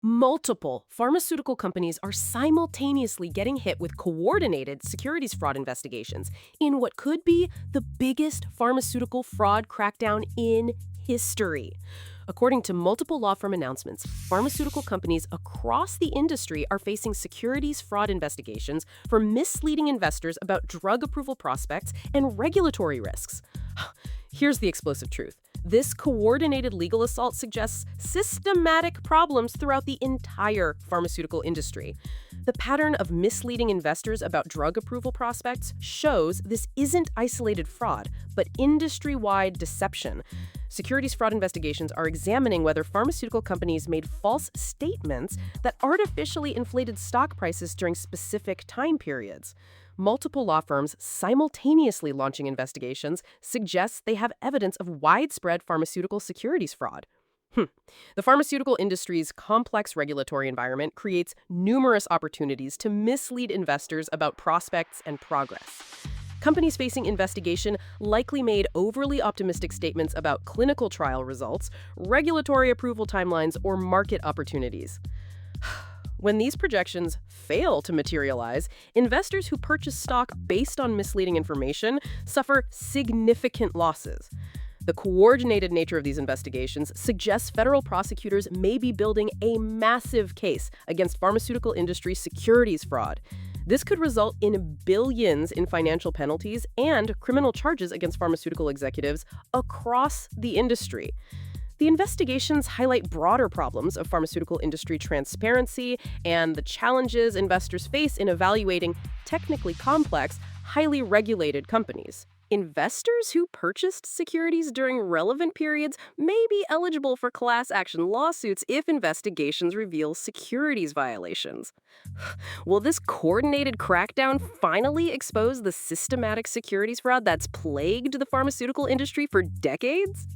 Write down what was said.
Multiple pharmaceutical companies are simultaneously getting hit with coordinated securities fraud investigations in what could be the biggest pharmaceutical fraud crackdown in history. According to multiple law firm announcements, pharmaceutical companies across the industry are facing securities fraud investigations for misleading investors about drug approval prospects and regulatory risks. Here's the explosive truth. This coordinated legal assault suggests systematic problems throughout the entire pharmaceutical industry. The pattern of misleading investors about drug approval prospects shows this isn't isolated fraud, but industry-wide deception. Securities fraud investigations are examining whether pharmaceutical companies made false statements that artificially inflated stock prices during specific time periods. Multiple law firms simultaneously launching investigations suggests they have evidence of widespread pharmaceutical securities fraud. The pharmaceutical industry's complex regulatory environment creates numerous opportunities to mislead investors about prospects and progress. Companies facing investigation likely made overly optimistic statements about clinical trial results, regulatory approval timelines, or market opportunities. When these projections fail to materialize, investors who purchase stock based on misleading information suffer significant losses. The coordinated nature of these investigations suggests federal prosecutors may be building a massive case against pharmaceutical industry securities fraud. This could result in billions in financial penalties and criminal charges against pharmaceutical executives across the industry. The investigations highlight broader problems of pharmaceutical industry transparency and the challenges investors face in evaluating technically complex, highly regulated companies. Investors who purchased securities during relevant periods may be eligible for class action lawsuits if investigations reveal securities violations. Will this coordinated crackdown finally expose the systematic securities fraud that's plagued the pharmaceutical industry for decades?